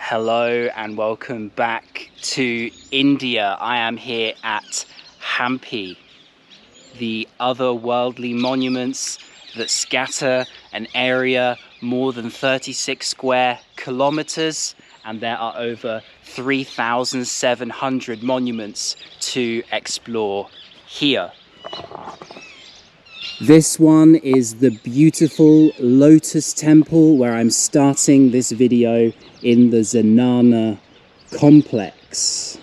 Hello and welcome back to India. I am here at Hampi, the otherworldly monuments that scatter an area more than 36 square kilometers, and there are over 3,700 monuments to explore here. This one is the beautiful Lotus Temple where I'm starting this video in the Zanana Complex.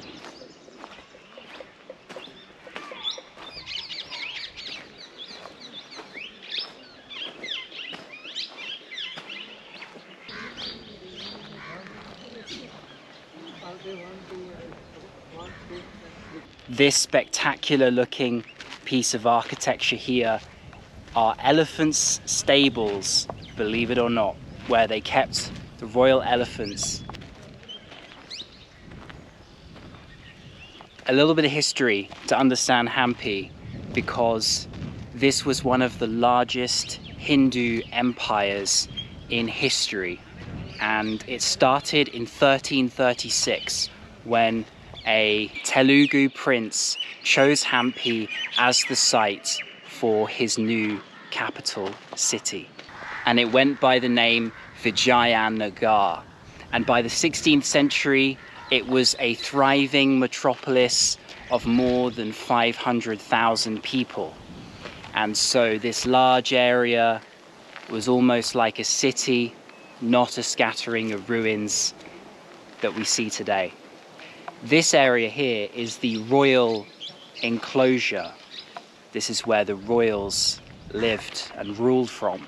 This spectacular looking piece of architecture here are elephants' stables, believe it or not, where they kept the royal elephants. A little bit of history to understand Hampi, because this was one of the largest Hindu empires in history, and it started in 1336 when a Telugu prince chose Hampi as the site for his new capital city, and it went by the name Vijayanagara. And by the 16th century it was a thriving metropolis of more than 500,000 people, and so this large area was almost like a city, not a scattering of ruins that we see today. This area here is the royal enclosure. This is where the royals lived and ruled from.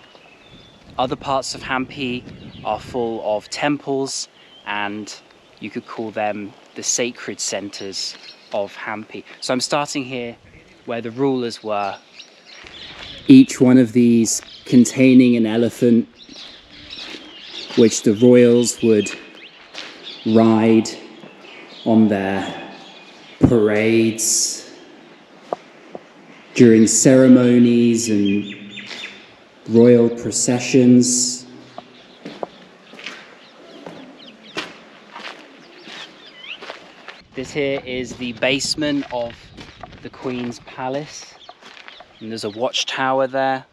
Other parts of Hampi are full of temples, and you could call them the sacred centers of Hampi. So I'm starting here where the rulers were. Each one of these containing an elephant, which the royals would ride on their parades during ceremonies and royal processions. This here is the basement of the Queen's Palace, and there's a watchtower there.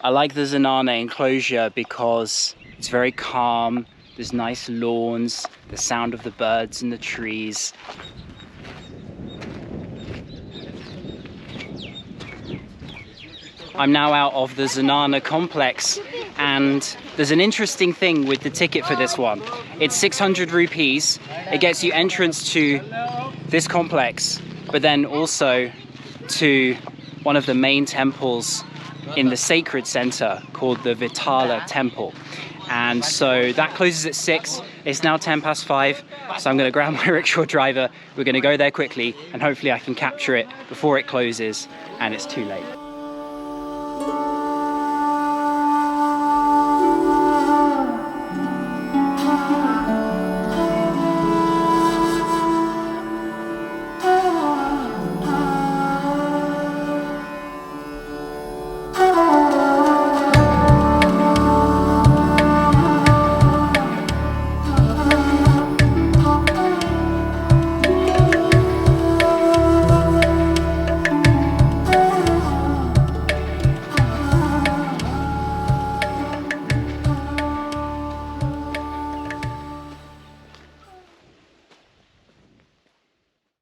I like the Zanana enclosure because it's very calm. There's nice lawns, the sound of the birds in the trees. I'm now out of the Zanana Complex, and there's an interesting thing with the ticket for this one. It's 600 rupees. It gets you entrance to this complex, but then also to one of the main temples in the sacred center called the Vitala Temple. And so that closes at 6. It's now 5:10, so I'm going to grab my rickshaw driver. We're going to go there quickly, and hopefully I can capture it before it closes and it's too late.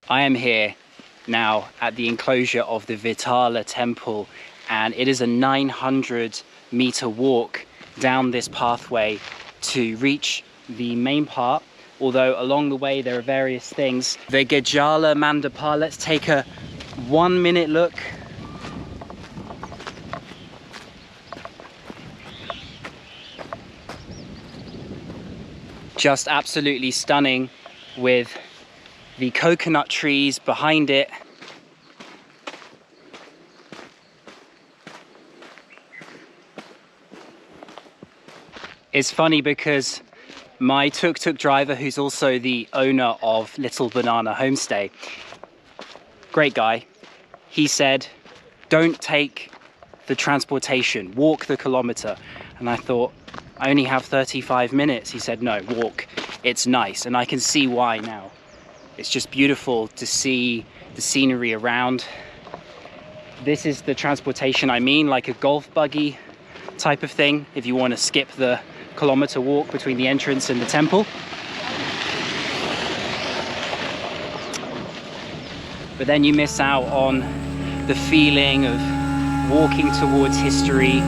I am here now at the enclosure of the Vitala Temple, and it is a 900-meter walk down this pathway to reach the main part, although along the way there are various things. The Gajala Mandapa, let's take a 1-minute look. Just absolutely stunning, with the coconut trees behind it. It's funny because my tuk-tuk driver, who's also the owner of Little Banana Homestay, great guy, he said, don't take the transportation, walk the kilometer. And I thought, I only have 35 minutes. He said, no, walk, it's nice. And I can see why now. It's just beautiful to see the scenery around. This is the transportation I mean, like a golf buggy type of thing, if you want to skip the kilometer walk between the entrance and the temple. But then you miss out on the feeling of walking towards history.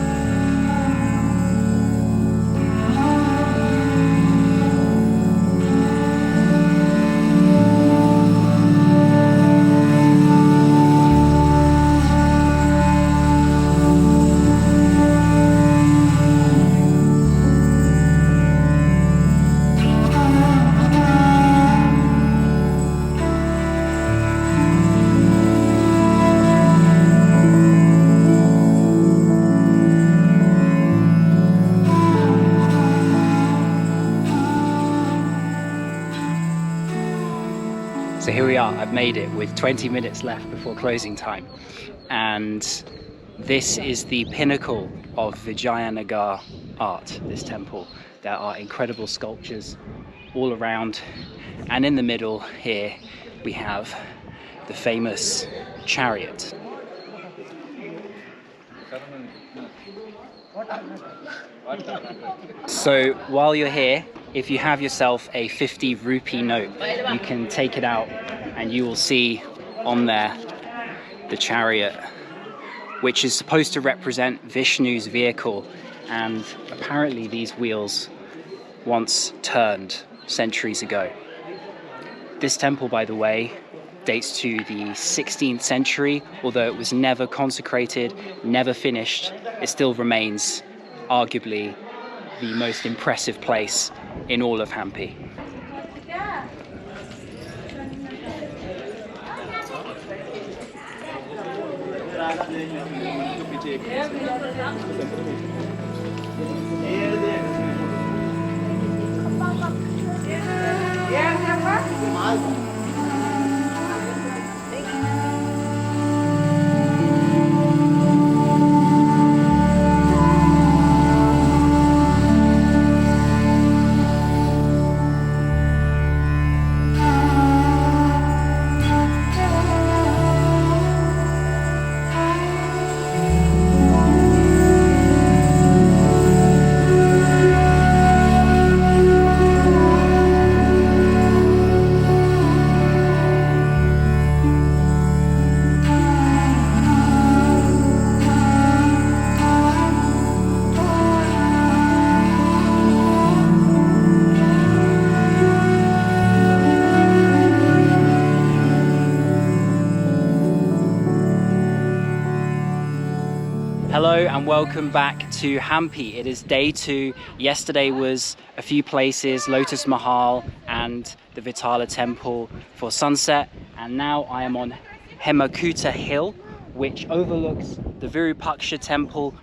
So here we are, I've made it with 20 minutes left before closing time. And this is the pinnacle of Vijayanagar art, this temple. There are incredible sculptures all around. And in the middle here, we have the famous chariot. So while you're here, if you have yourself a 50 rupee note, you can take it out and you will see on there the chariot, which is supposed to represent Vishnu's vehicle. And apparently these wheels once turned centuries ago. This temple, by the way, dates to the 16th century, although it was never consecrated, never finished. It still remains arguably the most impressive place in all of Hampi. Hello and welcome back to Hampi. It is day 2. Yesterday was a few places, Lotus Mahal and the Vitala Temple for sunset. And now I am on Hemakuta Hill, which overlooks the Viru Paksha Temple.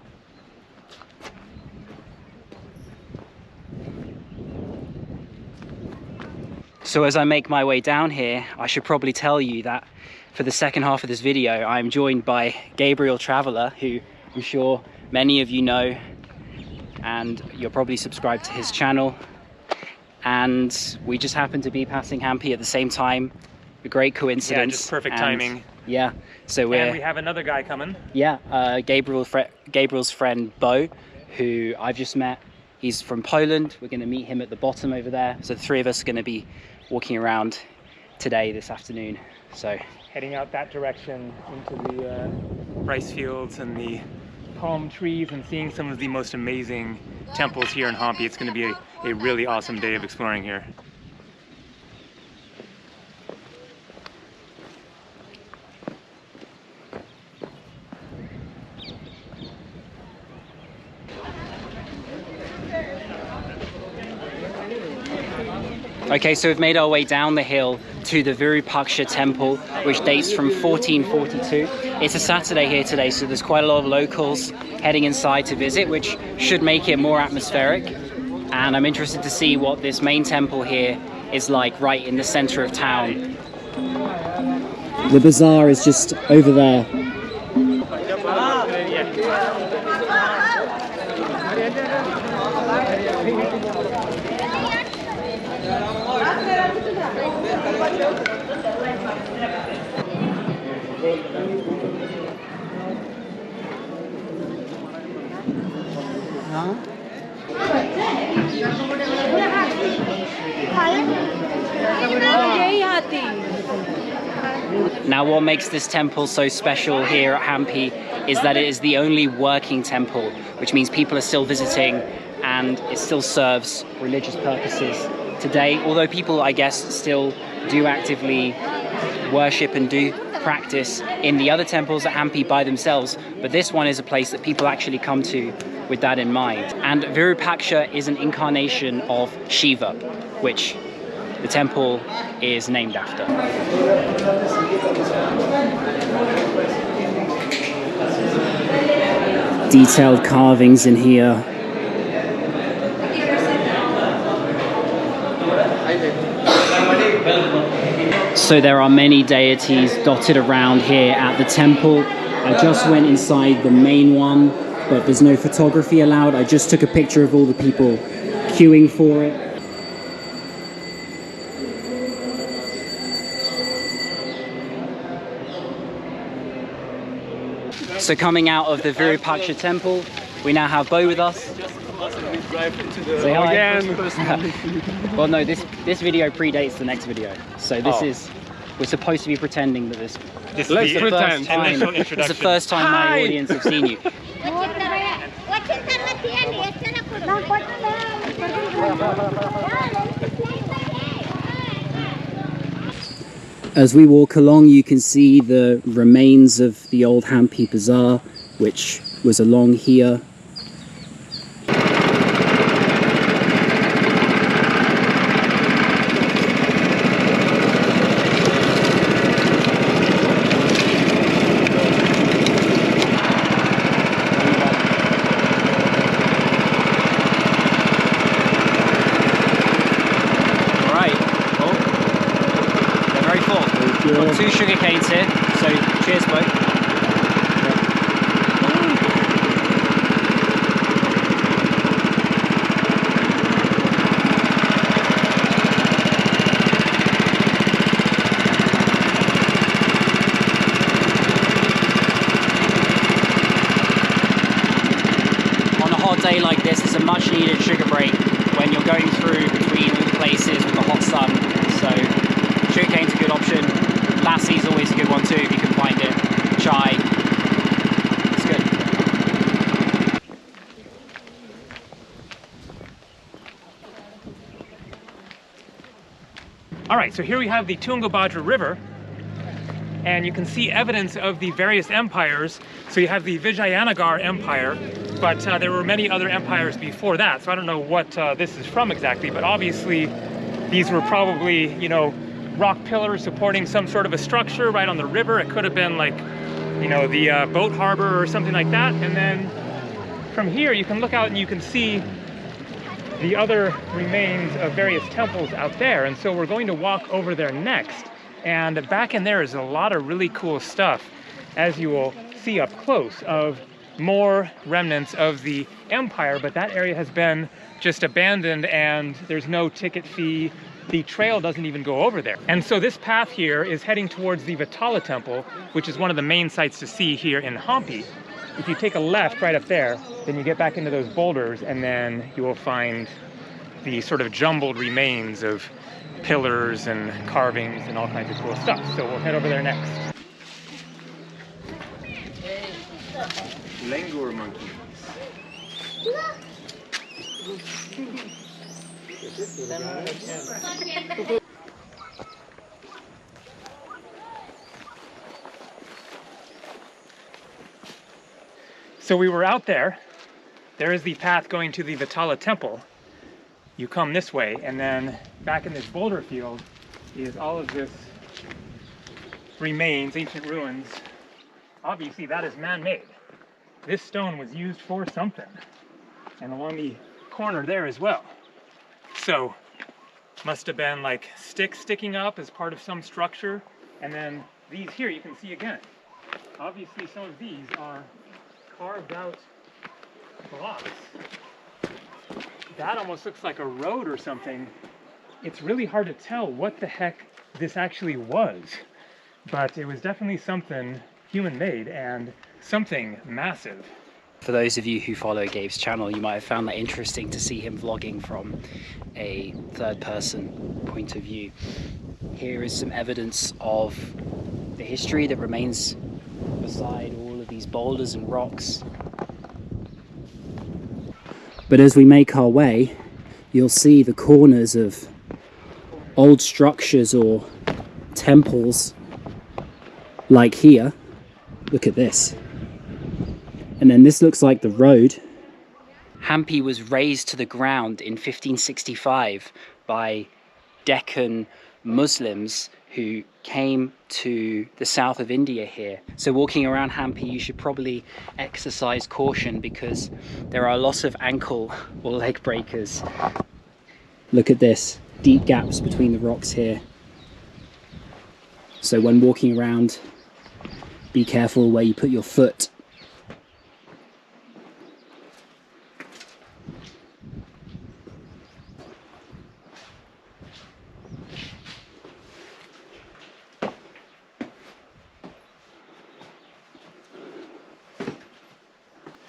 So as I make my way down here, I should probably tell you that for the second half of this video, I'm joined by Gabriel Traveller, who I'm sure many of you know, and you're probably subscribed to his channel. And we just happened to be passing Hampi at the same time. A great coincidence. Yeah, just perfect timing. Yeah, so and we have another guy coming. Yeah, Gabriel's friend Bo, who I've just met. He's from Poland. We're going to meet him at the bottom over there. So the three of us are going to be walking around today, this afternoon. So heading out that direction into the rice fields and the palm trees and seeing some of the most amazing temples here in Hampi. It's going to be a really awesome day of exploring here. Okay, so we've made our way down the hill to the Viru Paksha Temple, which dates from 1442. It's a Saturday here today, so there's quite a lot of locals heading inside to visit, which should make it more atmospheric. And I'm interested to see what this main temple here is like right in the center of town. The bazaar is just over there. Now, what makes this temple so special here at Hampi is that it is the only working temple, which means people are still visiting and it still serves religious purposes today. Although people, I guess, still do actively worship and do practice in the other temples at Hampi by themselves, but this one is a place that people actually come to with that in mind. And Viru Paksha is an incarnation of Shiva, which the temple is named after. Detailed carvings in here. So there are many deities dotted around here at the temple. I just went inside the main one, but there's no photography allowed. I just took a picture of all the people queuing for it. So coming out of the Viru Paksha temple, we now have Bo with us. Say hi. Again. Well, no, this video predates the next video. So this we're supposed to be pretending that this is the first time my audience have seen you. As we walk along, you can see the remains of the old Hampi Bazaar, which was along here. Got 2 sugar canes here, so cheers, Bo. On a hot day like this, it's a much needed sugar break when you're going through between all the places with the hot sun, so sugar cane's a good option. Lassie's always a good one too, if you can find it. Chai. It's good. All right, so here we have the Tungabhadra River, and you can see evidence of the various empires. So you have the Vijayanagara Empire, but there were many other empires before that. So I don't know what this is from exactly, but obviously these were probably, you know, rock pillars supporting some sort of a structure right on the river. It could have been like, you know, the boat harbor or something like that. And then from here you can look out and you can see the other remains of various temples out there. And so we're going to walk over there next. And back in there is a lot of really cool stuff, as you will see up close, of more remnants of the empire. But that area has been just abandoned and there's no ticket fee. The trail doesn't even go over there. And so this path here is heading towards the Vitala Temple, which is one of the main sites to see here in Hampi. If you take a left right up there, then you get back into those boulders and then you will find the sort of jumbled remains of pillars and carvings and all kinds of cool stuff. So we'll head over there next. Langur monkey. So we were out there. There is the path going to the Vitala Temple. You come this way, and then back in this boulder field is all of this remains, ancient ruins. Obviously that is man-made. This stone was used for something. And along the corner there as well. So must have been like sticks sticking up as part of some structure. And then these here you can see again. Obviously some of these are carved out blocks. That almost looks like a road or something. It's really hard to tell what the heck this actually was, but it was definitely something human-made and something massive. For those of you who follow Gabe's channel, you might have found that interesting to see him vlogging from a third-person point of view. Here is some evidence of the history that remains beside all of these boulders and rocks. But as we make our way, you'll see the corners of old structures or temples, like here. Look at this. And then this looks like the road. Hampi was razed to the ground in 1565 by Deccan Muslims who came to the south of India here. So walking around Hampi, you should probably exercise caution because there are lots of ankle or leg breakers. Look at this, deep gaps between the rocks here. So when walking around, be careful where you put your foot.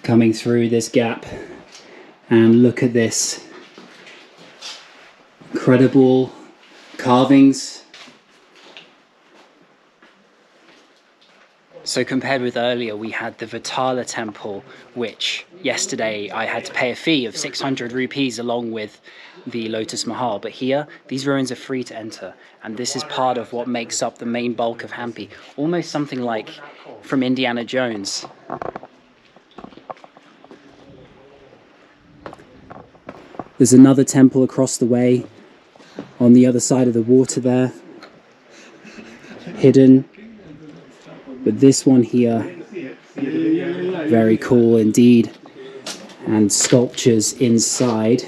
Coming through this gap, and look at this incredible carvings. So compared with earlier, we had the Vitala Temple, which yesterday I had to pay a fee of 600 rupees along with the Lotus Mahal. But here, these ruins are free to enter. And this is part of what makes up the main bulk of Hampi. Almost something like from Indiana Jones. There's another temple across the way on the other side of the water there, hidden. But this one here, very cool indeed, and sculptures inside.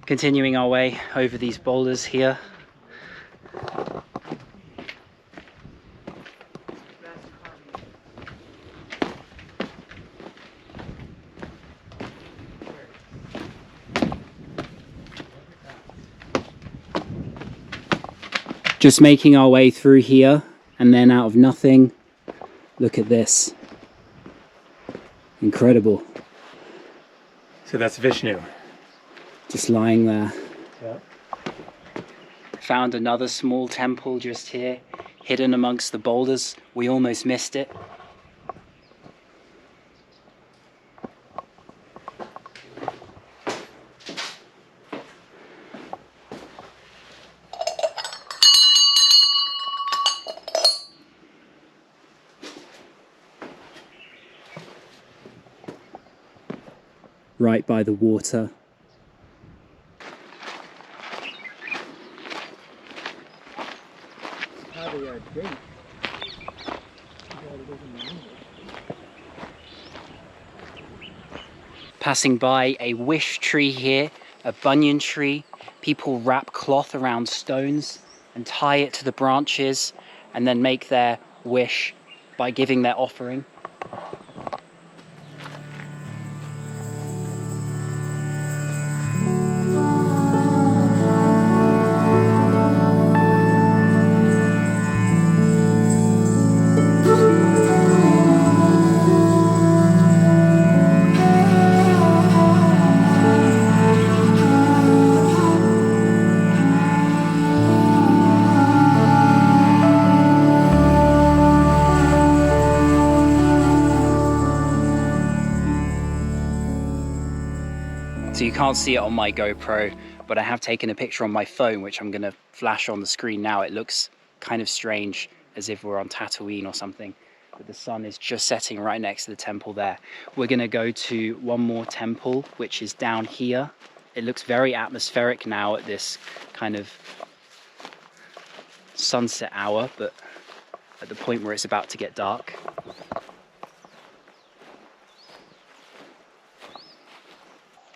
Continuing our way over these boulders here. Just making our way through here, and then out of nothing, look at this. Incredible. So that's Vishnu. Just lying there. Yeah. Found another small temple just here, hidden amongst the boulders. We almost missed it. Right by the water. Passing by a wish tree here, a banyan tree. People wrap cloth around stones and tie it to the branches and then make their wish by giving their offering. So you can't see it on my GoPro, but I have taken a picture on my phone, which I'm going to flash on the screen now. It looks kind of strange, as if we're on Tatooine or something. But the sun is just setting right next to the temple there. We're going to go to one more temple, which is down here. It looks very atmospheric now at this kind of sunset hour, but at the point where it's about to get dark.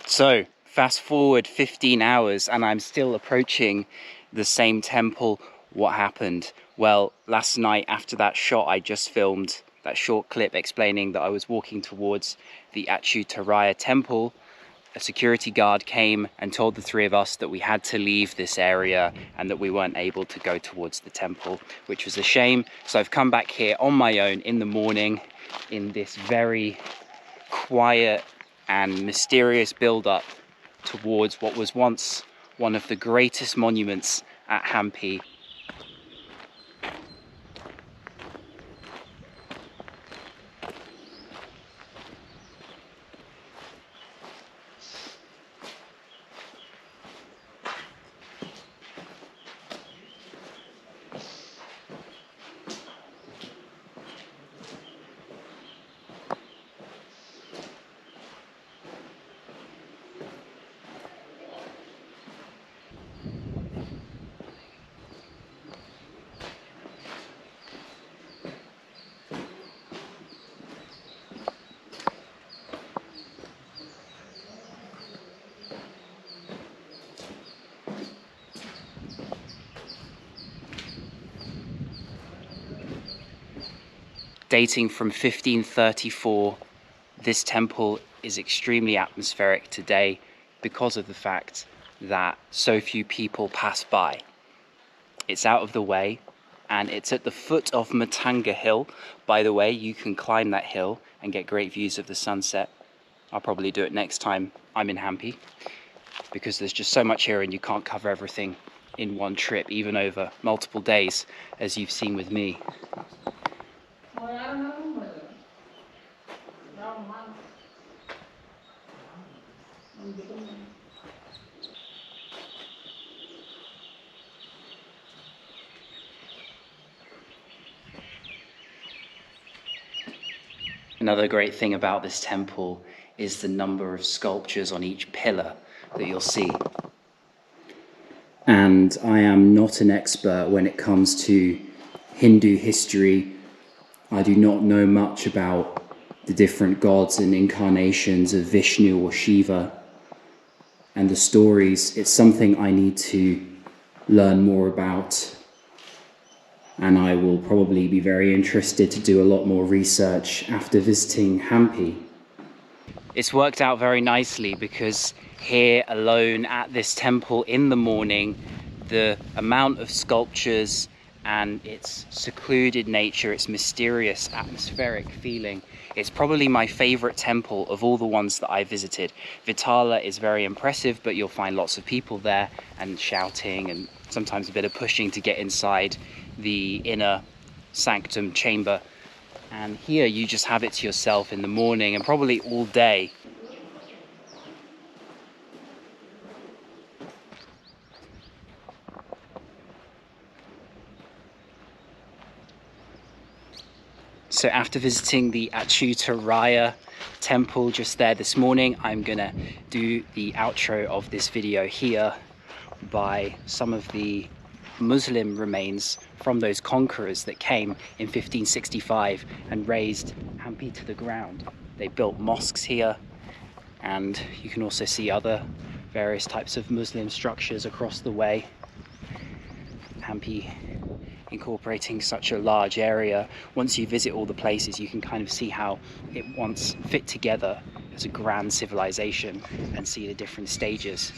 So, fast forward 15 hours and I'm still approaching the same temple. What happened? Well, last night after that shot I just filmed, that short clip explaining that I was walking towards the Achutaraya Temple, a security guard came and told the three of us that we had to leave this area and that we weren't able to go towards the temple, which was a shame. So I've come back here on my own in the morning in this very quiet and mysterious build-up towards what was once one of the greatest monuments at Hampi. Dating from 1534, this temple is extremely atmospheric today because of the fact that so few people pass by. It's out of the way, and it's at the foot of Matanga Hill. By the way, you can climb that hill and get great views of the sunset. I'll probably do it next time I'm in Hampi, because there's just so much here and you can't cover everything in one trip, even over multiple days, as you've seen with me. Another great thing about this temple is the number of sculptures on each pillar that you'll see. And I am not an expert when it comes to Hindu history. I do not know much about the different gods and incarnations of Vishnu or Shiva and the stories. It's something I need to learn more about, and I will probably be very interested to do a lot more research after visiting Hampi. It's worked out very nicely because here alone at this temple in the morning, the amount of sculptures and its secluded nature, its mysterious atmospheric feeling, it's probably my favorite temple of all the ones that I visited. Vitala is very impressive, but you'll find lots of people there and shouting and sometimes a bit of pushing to get inside the inner sanctum chamber. And here you just have it to yourself in the morning and probably all day. So after visiting the Achyutaraya temple just there this morning, I'm gonna do the outro of this video here by some of the Muslim remains from those conquerors that came in 1565 and razed Hampi to the ground. They built mosques here, and you can also see other various types of Muslim structures across the way. Hampi incorporating such a large area. Once you visit all the places, you can kind of see how it once fit together as a grand civilization and see the different stages.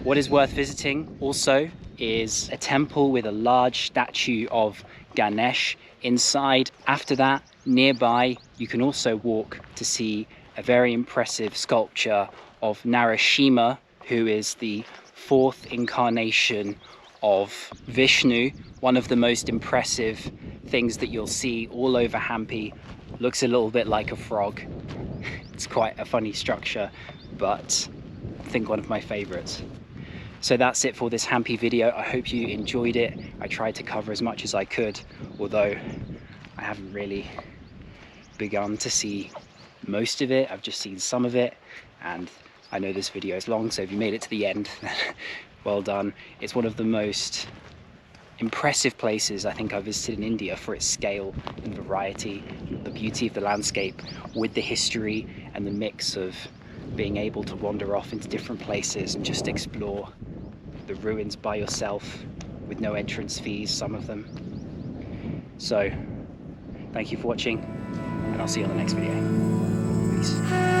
What is worth visiting also is a temple with a large statue of Ganesh inside. After that, nearby, you can also walk to see a very impressive sculpture of Narasimha, who is the fourth incarnation of Vishnu. One of the most impressive things that you'll see all over Hampi. Looks a little bit like a frog. It's quite a funny structure, but I think one of my favorites. So that's it for this Hampi video. I hope you enjoyed it. I tried to cover as much as I could, although I haven't really begun to see most of it. I've just seen some of it, and I know this video is long, so if you made it to the end, well done. It's one of the most impressive places I think I've visited in India for its scale and variety, the beauty of the landscape with the history and the mix of being able to wander off into different places and just explore the ruins by yourself with no entrance fees, some of them. So thank you for watching, and I'll see you on the next video. Peace.